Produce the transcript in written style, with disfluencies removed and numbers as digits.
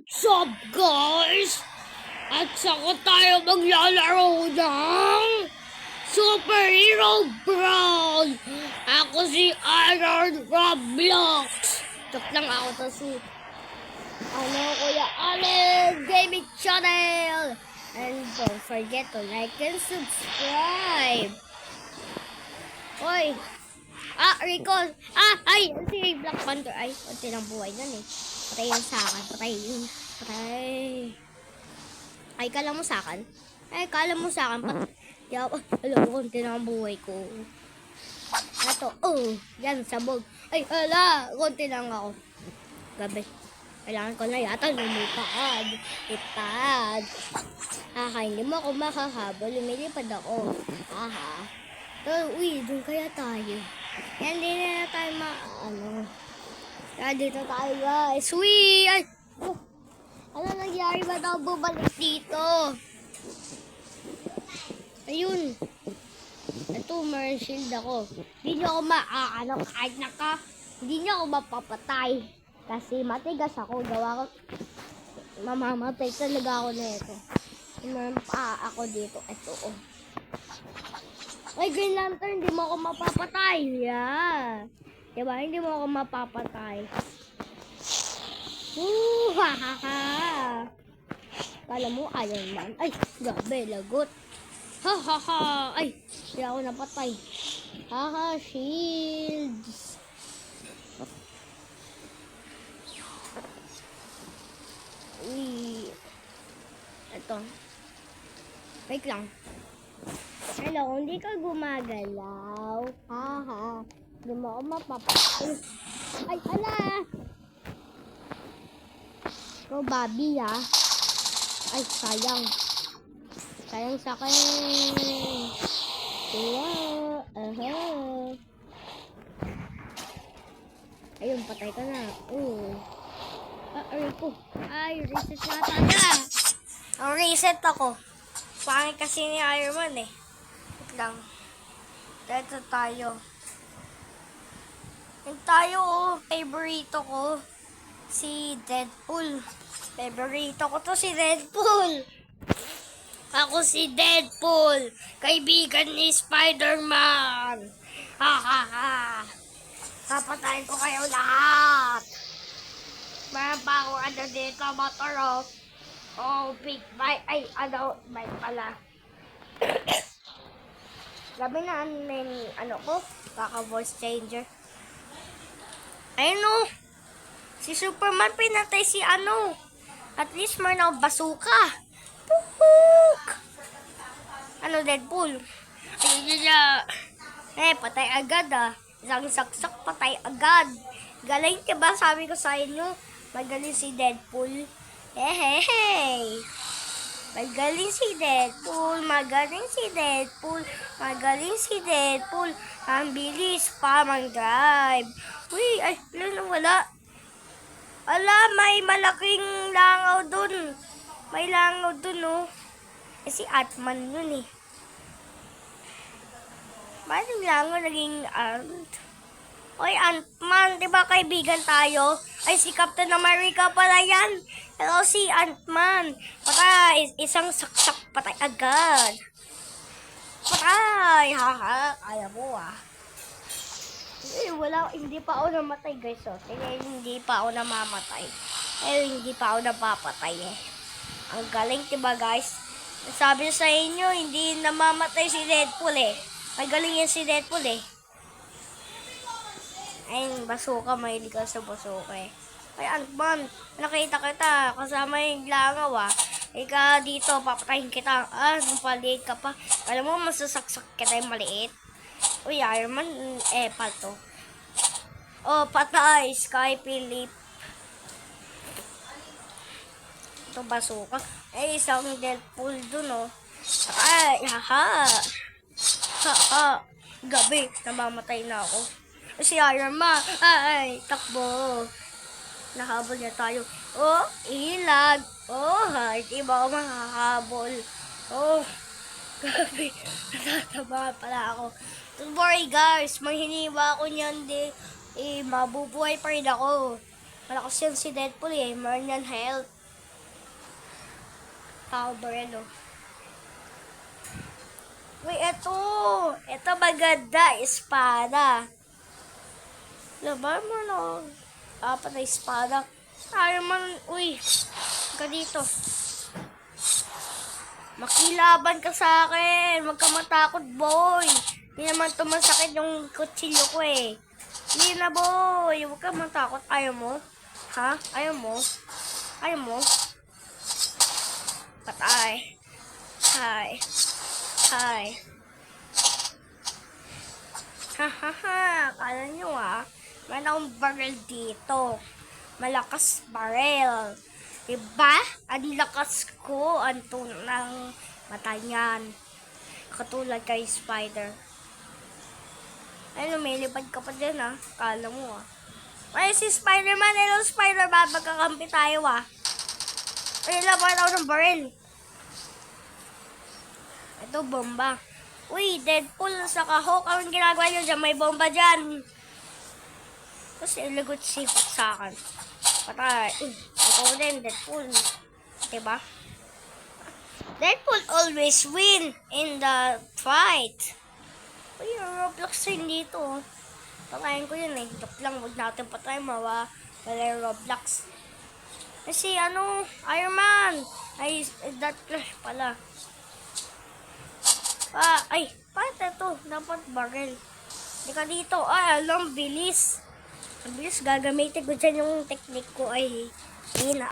What's up, guys? At saka tayo maglalaro ng Superhero Brawl. Ako si Iron Roblox. Joke lang ako sa suit. Ano, Kuya Allen Gaming Channel. And don't forget to like and subscribe. Hoy. Recall. Ay, si Black Panther. Ay, konti ng buhay nun eh. Patay yan sa akin. Patay yun. Patay. Ay, kala mo sa akin? Ay, kala mo sa akin. Alam mo, konti ng buhay ko. Ito. Yan, sabog. Ay, konti lang ako. Gabi. Kailangan ko na yata lumipad. Lipad. Hindi mo ako makahabol. Lumilipad ako. Uy, doon kaya tayo. Yan, di na tayo Kaya dito tayo, guys. Uy! Ay! Ano nangyari ba daw bumalik dito? Ayun. Ito, meron shield ako. Hindi nyo ako kahit hindi nyo ako mapapatay. Kasi matigas ako. Gawa ko. Mamamatay talaga ako na ito. Meron pa ako dito. Ito, Ay, Green Lantern, hindi mo ako mapapatay. Yeah. Diba? Hindi mo ako mapapatay. Kala mo, Iron Man. Ay, gabi, lagot. Ay, hindi ako napatay. Shields. Uy. Ito. Wait lang. Hello, hindi ka gumagalaw. Hindi mo ako mapapatay. Ay, ala! Ikaw, Bobby, ha? Ay, sayang. Sayang sa akin. Ayun, patay ka na. Aray ko. Ay, reset na tayo. Reset ako. Pangit kasi ni Iron Man eh. Wait lang. Dito tayo. Yung tayo, favorito ko. Si Deadpool. Favorito ko to si Deadpool. Ako si Deadpool. Kaibigan ni Spider-Man. Papatayin ko kayo lahat. Meron pa ako dito, motor big bike. Ay, bike pala. Gabi na ko, baka voice changer. Ayun si Superman pinatay si At least meron bazooka. Pukuk! Deadpool. Patay agad Isang saksak, patay agad. Galing, diba? Sabi ko sa inyo, magaling si Deadpool. Hey! Magaling si Deadpool. Ang bilis pa mag-drive. Uy, ay, wala. May malaking langaw dun. May langaw dun, si Ant-Man yun, Bakit yung langaw naging Oy, Ant-Man, diba kaibigan tayo? Ay, si Captain America pala yan. Hello, si Ant-Man. Patay, isang saksak, patay agad. Patay, kaya mo hindi pa ako namatay, guys, hindi pa ako namamatay. Hindi pa ako napapatay, Ang galing, diba, guys? Sabi sa inyo, hindi namamatay si Deadpool, Magaling yan si Deadpool, Ayun, bazooka, mahilig ka sa bazooka, Ay, Ant-Man, nakita kita, kasama yung langaw, Ika dito, papatayin kita. Maliit ka pa. Alam mo, masasaksak kita yung maliit. Uy, Iron Man, pato. Patay, Sky Philip. Ito, bazooka. Isang Deadpool dun, Ay, Gabi, namamatay na ako. Si Iron Man, ay, takbo. Nahabol niya tayo. Ilag. Hindi ba ako makahabol? Gabi, natataba pala ako. Don't worry, guys, manghiniwa ako niyan, mabubuhay pa rin ako. Malakas yan si Deadpool, meron yan health. Barel, oh. Uy, eto. Eto maganda, espada. Laban mo na. Apat na espada. Iron Man, uy. Ka dito. Makilaban ka sa akin. Huwag ka matakot, boy. Hindi naman tumasakit yung kutsilyo ko eh. Hindi na, boy. Huwag ka matakot. Ayaw mo? Ha? Ayaw mo? Ayaw mo? Patay. Hi. Hi. Ha ha ha. Kala nyo meron akong barrel dito. Malakas barrel. Diba? Ang lakas ko. Ang tunog ng mata niyan. Katulad kay Spider. Ay, lumilipad ka pa din Kala mo Ay, si Spider-Man. Hello, Spider-Man. Magkakampi tayo Ay, laban ako ng barrel. Ito, bomba. Uy, Deadpool sa kahok. Anong ginagawa nyo dyan? May bomba dyan. Kasi ilagot sipot sa akin. Patay. Ikaw din, Deadpool. Diba? Deadpool always win in the fight. Uy, yung Roblox din dito. Patayin ko yun Joke lang, huwag natin patayin. Wala yung Roblox. Kasi Iron Man. Ay, that clash pala. Ay, bakit ito? Dapat barrel. Hindi ka dito. Alam, bilis. Bilis, gagamitin ko dyan yung technique ko ay hina.